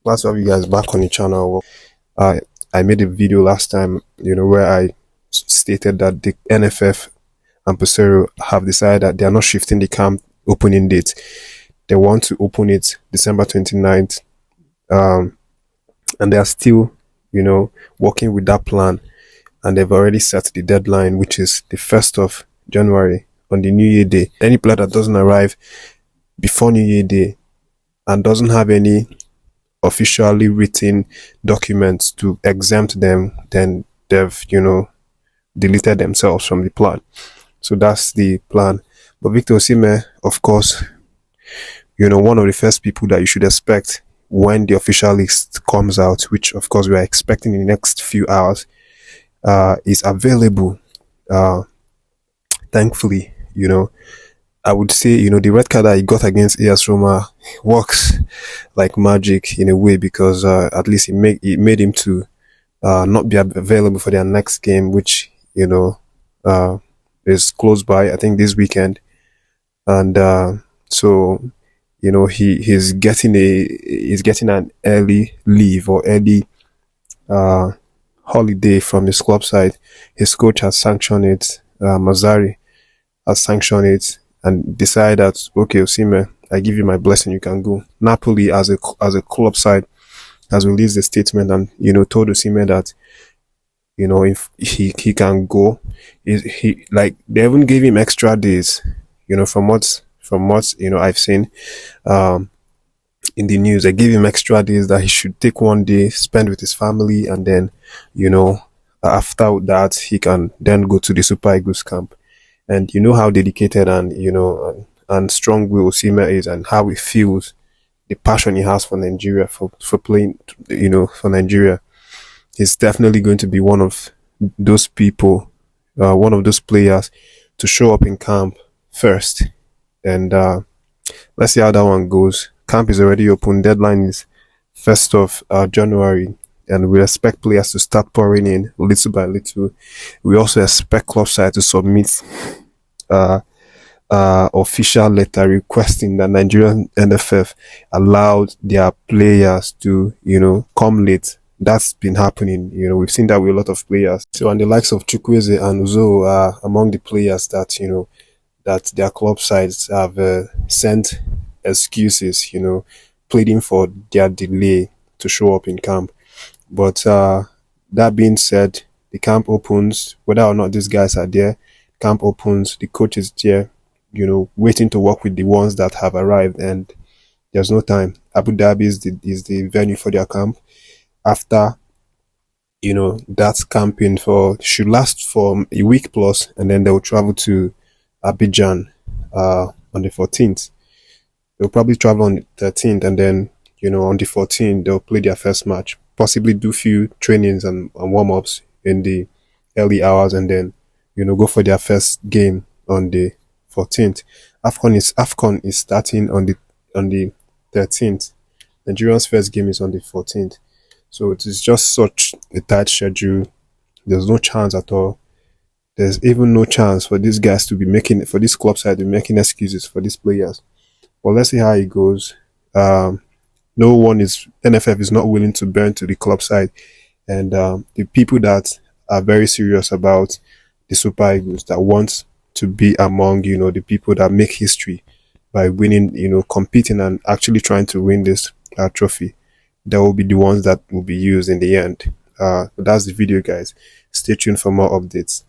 Glad to have you guys back on the channel. I I made a video last time, where I stated that the NFF and Pesero have decided that they are not shifting the camp opening date. They want to open it December 29th, and they are still, working with that plan. And they've already set the deadline, which is the 1st of January on the New Year Day. Any player that doesn't arrive before New Year Day and doesn't have any officially written documents to exempt them, then they've, deleted themselves from the plan. So that's the plan. But Victor Osimhen, of course, one of the first people that you should expect when the official list comes out, which of course we are expecting in the next few hours, is available. Thankfully, I would say, the red card that he got against AS Roma works like magic in a way, because at least it made him to not be available for their next game, which is close by, I think this weekend. And so he's getting an early leave or early holiday from his club side. His coach has sanctioned it. Mazzari has sanctioned it and decided that, okay, Osimhen, I give you my blessing, you can go. Napoli, as a club side, has released a statement and told Osimhen that if he can go, he like they even gave him extra days. From what I've seen in the news, they gave him extra days that he should take one day, spend with his family, and then after that he can then go to the Super Eagles camp. And you know how dedicated and strong will Osimhen is, and how he feels, the passion he has for Nigeria, for playing, for Nigeria. He's definitely going to be one of those people, one of those players to show up in camp first. And let's see how that one goes. Camp is already open. Deadline is 1st of January. And we expect players to start pouring in little by little. We also expect club side to submit official letter requesting that Nigerian NFF allowed their players to, come late. That's been happening. We've seen that with a lot of players. So, and the likes of Chukwueze and Uzo are among the players that, that their club sides have sent excuses, pleading for their delay to show up in camp. But that being said, the camp opens, whether or not these guys are there. Camp opens, the coach is there, waiting to work with the ones that have arrived, and there's no time. Abu Dhabi is the venue for their camp. After, that camping should last for a week plus, and then they will travel to Abidjan on the 14th. They'll probably travel on the 13th, and then, on the 14th, they'll play their first match. Possibly do few trainings and warm-ups in the early hours, and then go for their first game on the 14th. Afcon is starting on the 13th. Nigeria's first game is on the 14th. So it is just such a tight schedule. There's no chance at all. There's even no chance for these guys to be for this club side to be making excuses for these players. But let's see how it goes. NFF is not willing to burn to the club side, and the people that are very serious about the Super Eagles, that want to be among the people that make history by winning, competing and actually trying to win this trophy, they will be the ones that will be used in the end. That's the video, guys. Stay tuned for more updates.